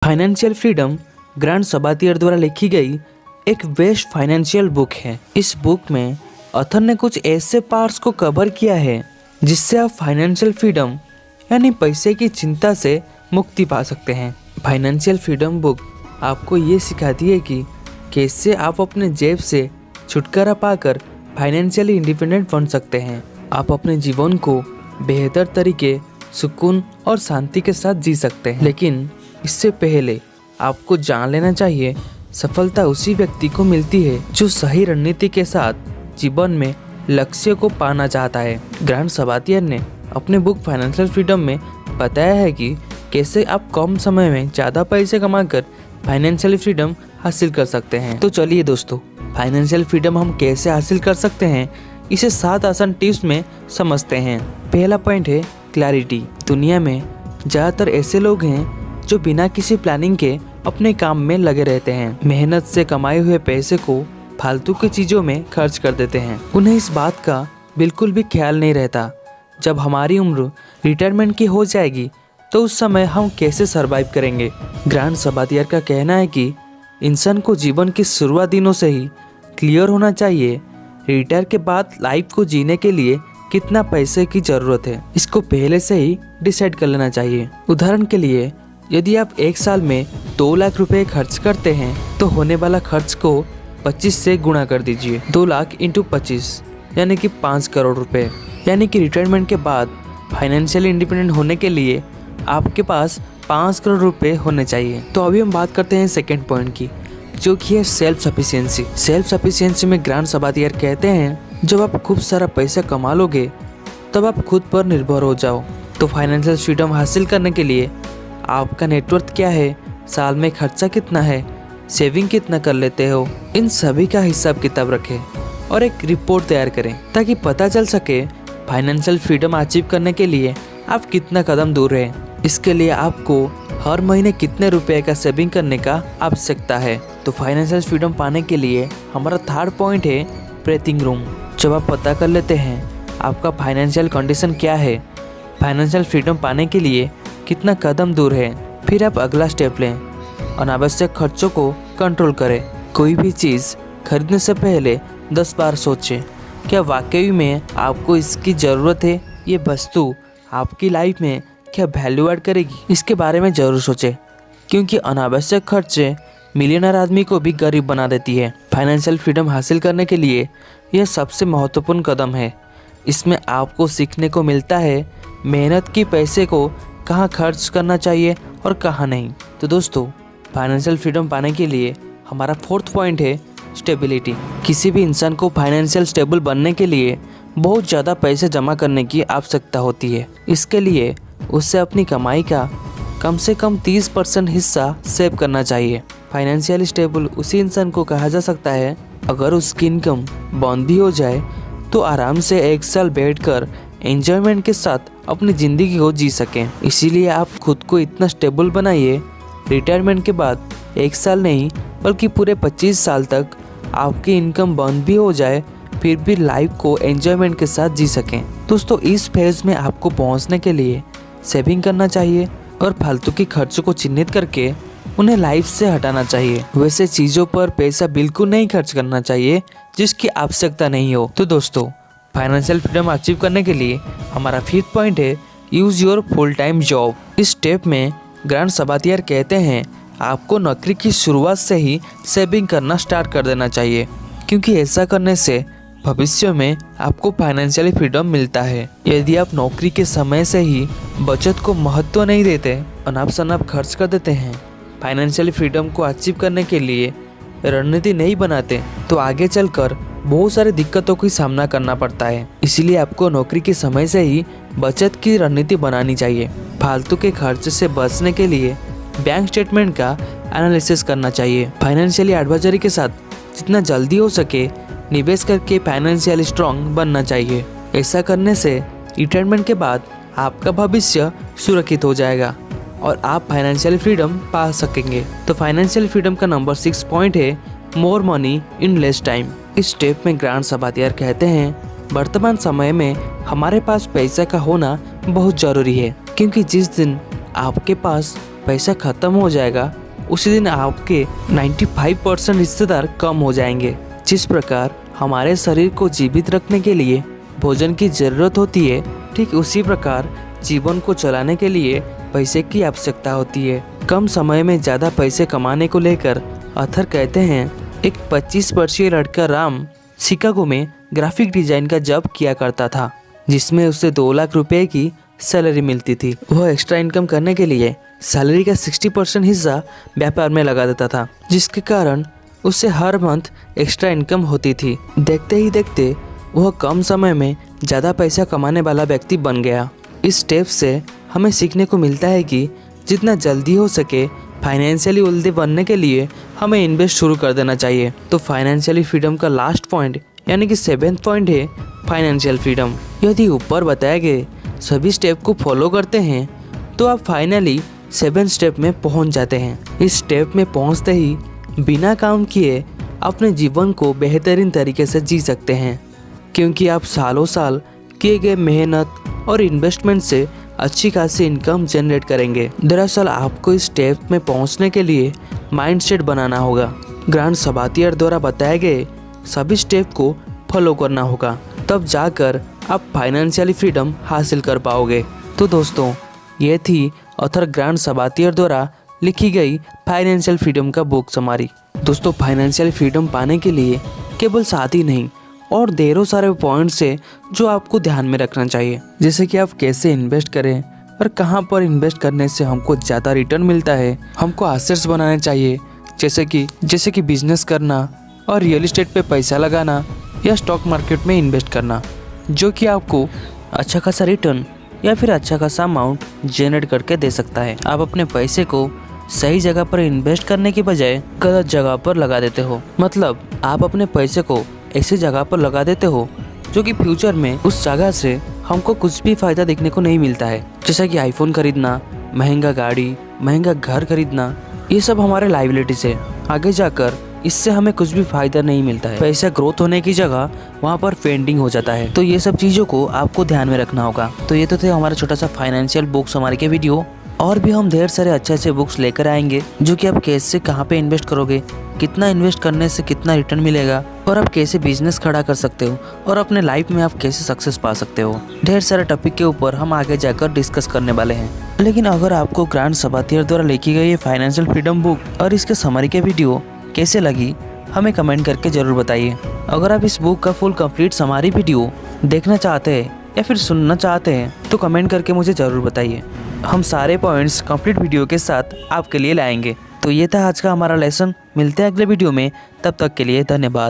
Financial freedom grant सबातियर द्वारा लिखी गई एक बेस्ट फाइनेंशियल बुक है। इस बुक में ऑथर ने कुछ ऐसे पार्ट्स को कवर किया है जिससे आप फाइनेंशियल फ्रीडम यानी पैसे की चिंता से मुक्ति पा सकते हैं। फाइनेंशियल फ्रीडम बुक आपको ये सिखाती है कि कैसे आप अपने जेब से छुटकारा पाकर फाइनेंशियली इंडिपेंडेंट बन सकते हैं। आप अपने जीवन को बेहतर तरीके, सुकून और शांति के साथ जी सकते हैं। लेकिन इससे पहले आपको जान लेना चाहिए, सफलता उसी व्यक्ति को मिलती है जो सही रणनीति के साथ जीवन में लक्ष्य को पाना चाहता है। ग्रांट सबातियर ने अपने बुक फाइनेंशियल फ्रीडम में बताया है कि कैसे आप कम समय में ज़्यादा पैसे कमाकर फाइनेंशियल फ्रीडम हासिल कर सकते हैं। तो चलिए दोस्तों, फाइनेंशियल फ्रीडम हम कैसे हासिल कर सकते हैं, इसे 7 आसान टिप्स में समझते हैं। पहला पॉइंट है क्लैरिटी। दुनिया में ज़्यादातर ऐसे लोग हैं जो बिना किसी प्लानिंग के अपने काम में लगे रहते हैं। मेहनत से कमाए हुए पैसे को फालतू की चीज़ों में खर्च कर देते हैं। उन्हें इस बात का बिल्कुल भी ख्याल नहीं रहता जब हमारी उम्र रिटायरमेंट की हो जाएगी तो उस समय हम कैसे सरवाइव करेंगे। ग्रांट सबातियर का कहना है कि इंसान को जीवन की शुरुआत दिनों से ही क्लियर होना चाहिए रिटायर के बाद लाइफ को जीने के लिए कितना पैसे की ज़रूरत है, इसको पहले से ही डिसाइड कर लेना चाहिए। उदाहरण के लिए, यदि आप एक साल में 2 लाख रुपए खर्च करते हैं तो होने वाला खर्च को 25 से गुणा कर दीजिए। 2 लाख इंटू 25 यानी कि 5 करोड़ रुपए। यानी कि रिटायरमेंट के बाद फाइनेंशियली इंडिपेंडेंट होने के लिए आपके पास 5 करोड़ रुपए होने चाहिए। तो अभी हम बात करते हैं सेकेंड पॉइंट की, जो कि है सेल्फ सफिशिएंसी। सेल्फ सफिशिएंसी में ग्रांट सबातियर कहते हैं, जब आप खूब सारा पैसा कमा लोगे तब आप खुद पर निर्भर हो जाओ। तो फाइनेंशियल फ्रीडम हासिल करने के लिए आपका नेटवर्थ क्या है, साल में खर्चा कितना है, सेविंग कितना कर लेते हो, इन सभी का हिसाब किताब रखें और एक रिपोर्ट तैयार करें ताकि पता चल सके फाइनेंशियल फ्रीडम अचीव करने के लिए आप कितना कदम दूर हैं। इसके लिए आपको हर महीने कितने रुपए का सेविंग करने का आवश्यकता है। तो फाइनेंशियल फ्रीडम पाने के लिए हमारा थर्ड पॉइंट है ब्रीथिंग रूम। जब आप पता कर लेते हैं आपका फाइनेंशियल कंडीशन क्या है, फाइनेंशियल फ्रीडम पाने के लिए कितना कदम दूर है, फिर आप अगला स्टेप लें। अनावश्यक खर्चों को कंट्रोल करें। कोई भी चीज़ खरीदने से पहले 10 बार सोचें, क्या वाकई में आपको इसकी ज़रूरत है, ये वस्तु आपकी लाइफ में क्या वैल्यू ऐड करेगी, इसके बारे में ज़रूर सोचें, क्योंकि अनावश्यक खर्चे मिलियनर आदमी को भी गरीब बना देती है। फाइनेंशियल फ्रीडम हासिल करने के लिए यह सबसे महत्वपूर्ण कदम है। इसमें आपको सीखने को मिलता है मेहनत की पैसे को कहाँ खर्च करना चाहिए और कहाँ नहीं। तो दोस्तों, फाइनेंशियल फ्रीडम पाने के लिए हमारा फोर्थ पॉइंट है स्टेबिलिटी। किसी भी इंसान को फाइनेंशियल स्टेबल बनने के लिए बहुत ज़्यादा पैसे जमा करने की आवश्यकता होती है। इसके लिए उससे अपनी कमाई का कम से कम 30% हिस्सा सेव करना चाहिए। फाइनेंशियली स्टेबल उसी इंसान को कहा जा सकता है अगर उसकी इनकम बंद भी हो जाए तो आराम से 1 साल बैठकर एंजॉयमेंट के साथ अपनी ज़िंदगी को जी सकें। इसीलिए आप खुद को इतना स्टेबल बनाइए, रिटायरमेंट के बाद 1 साल नहीं बल्कि पूरे 25 साल तक आपकी इनकम बंद भी हो जाए फिर भी लाइफ को एंजॉयमेंट के साथ जी सकें। दोस्तों, इस फेज में आपको पहुंचने के लिए सेविंग करना चाहिए और फालतू के खर्चों को चिन्हित करके उन्हें लाइफ से हटाना चाहिए। वैसे चीज़ों पर पैसा बिल्कुल नहीं खर्च करना चाहिए जिसकी आवश्यकता नहीं हो। तो दोस्तों, फाइनेंशियल फ्रीडम अचीव करने के लिए हमारा 5th पॉइंट है use your full time job. इस स्टेप में ग्रांट सबातियर कहते हैं आपको नौकरी की शुरुआत से ही सेविंग करना स्टार्ट कर देना चाहिए, क्योंकि ऐसा करने से भविष्य में आपको फाइनेंशियली फ्रीडम मिलता है। यदि आप नौकरी के समय से ही बचत को महत्व नहीं देते, अनाप शनाप खर्च कर देते हैं, फाइनेंशियली फ्रीडम को अचीव करने के लिए रणनीति नहीं बनाते, तो आगे चलकर बहुत सारी दिक्कतों का सामना करना पड़ता है। इसीलिए आपको नौकरी के समय से ही बचत की रणनीति बनानी चाहिए। फालतू के खर्च से बचने के लिए बैंक स्टेटमेंट का एनालिसिस करना चाहिए। फाइनेंशियली एडवाइजरी के साथ जितना जल्दी हो सके निवेश करके फाइनेंशियली स्ट्रांग बनना चाहिए। ऐसा करने से रिटायरमेंट के बाद आपका भविष्य सुरक्षित हो जाएगा और आप फाइनेंशियल फ्रीडम पा सकेंगे। तो फाइनेंशियल फ्रीडम का नंबर 6 पॉइंट है more money in less time. इस स्टेप में ग्रांट सबातियर कहते हैं वर्तमान समय में हमारे पास पैसा का होना बहुत ज़रूरी है, क्योंकि जिस दिन आपके पास पैसा खत्म हो जाएगा उसी दिन आपके 95% रिश्तेदार कम हो जाएंगे। जिस प्रकार हमारे शरीर को जीवित रखने के लिए भोजन की जरूरत होती है, ठीक उसी प्रकार जीवन को चलाने के लिए पैसे की आवश्यकता होती है। कम समय में ज़्यादा पैसे कमाने को लेकर अथर कहते हैं, एक 25 वर्षीय लड़का राम शिकागो में ग्राफिक डिजाइन का जॉब किया करता था, जिसमें उसे 2 लाख रुपए की सैलरी मिलती थी। वह एक्स्ट्रा इनकम करने के लिए सैलरी का 60% हिस्सा व्यापार में लगा देता था, जिसके कारण उससे हर मंथ एक्स्ट्रा इनकम होती थी। देखते ही देखते वह कम समय में ज़्यादा पैसा कमाने वाला व्यक्ति बन गया। इस स्टेप से हमें सीखने को मिलता है कि जितना जल्दी हो सके फाइनेंशियली वेल्दी बनने के लिए हमें इन्वेस्ट शुरू कर देना चाहिए। तो फाइनेंशियली फ्रीडम का लास्ट पॉइंट यानी कि 7th पॉइंट है फाइनेंशियल फ्रीडम। यदि ऊपर बताए गए सभी स्टेप को फॉलो करते हैं तो आप फाइनली 7th स्टेप में पहुंच जाते हैं। इस स्टेप में पहुंचते ही बिना काम किए अपने जीवन को बेहतरीन तरीके से जी सकते हैं, क्योंकि आप सालों साल किए गए मेहनत और इन्वेस्टमेंट से अच्छी खासी इनकम जनरेट करेंगे। दरअसल आपको इस स्टेप में पहुंचने के लिए माइंडसेट बनाना होगा। ग्रांट सबातियर द्वारा बताए गए सभी स्टेप को फॉलो करना होगा, तब जाकर आप फाइनेंशियली फ्रीडम हासिल कर पाओगे। तो दोस्तों, ये थी ऑथर ग्रांट सबातियर द्वारा लिखी गई फाइनेंशियल फ्रीडम का बुक समरी। दोस्तों, फाइनेंशियल फ्रीडम पाने के लिए केवल 7 ही नहीं और ढेरों सारे पॉइंट्स है जो आपको ध्यान में रखना चाहिए, जैसे कि आप कैसे इन्वेस्ट करें और कहां पर इन्वेस्ट करने से हमको ज़्यादा रिटर्न मिलता है। हमको एसेट्स बनाने चाहिए, जैसे कि बिजनेस करना और रियल एस्टेट पे पैसा लगाना या स्टॉक मार्केट में इन्वेस्ट करना, जो कि आपको अच्छा खासा रिटर्न या फिर अच्छा खासा अमाउंट जनरेट करके दे सकता है। आप अपने पैसे को सही जगह पर इन्वेस्ट करने की बजाय गलत जगह पर लगा देते हो। मतलब आप अपने पैसे को ऐसी जगह पर लगा देते हो जो कि फ्यूचर में उस जगह से हमको कुछ भी फायदा देखने को नहीं मिलता है। जैसा कि आईफोन खरीदना, महंगा गाड़ी, महंगा घर खरीदना, ये सब हमारे लायबिलिटीज है। आगे जाकर इससे हमें कुछ भी फायदा नहीं मिलता है। पैसा ग्रोथ होने की जगह वहाँ पर पेंडिंग हो जाता है। तो ये सब चीज़ों को आपको ध्यान में रखना होगा। तो ये तो थे हमारा छोटा सा फाइनेंशियल बुक्स हमारे के वीडियो। और भी हम ढेर सारे अच्छे बुक्स लेकर आएंगे, जो कि आप कैसे कहाँ पे इन्वेस्ट करोगे, कितना इन्वेस्ट करने से कितना रिटर्न मिलेगा, और आप कैसे बिजनेस खड़ा कर सकते हो, और अपने लाइफ में आप कैसे सक्सेस पा सकते हो। ढेर सारे टॉपिक के ऊपर हम आगे जाकर डिस्कस करने वाले हैं। लेकिन अगर आपको ग्रांट सबातियर द्वारा लिखी गई ये फाइनेंशियल फ्रीडम बुक और इसके समरी के वीडियो कैसे लगी, हमें कमेंट करके ज़रूर बताइए। अगर आप इस बुक का फुल कंप्लीट समरी वीडियो देखना चाहते हैं या फिर सुनना चाहते हैं तो कमेंट करके मुझे ज़रूर बताइए। हम सारे पॉइंट्स कंप्लीट वीडियो के साथ आपके लिए लाएंगे। तो ये था आज का हमारा लेसन। मिलते हैं अगले वीडियो में, तब तक के लिए धन्यवाद।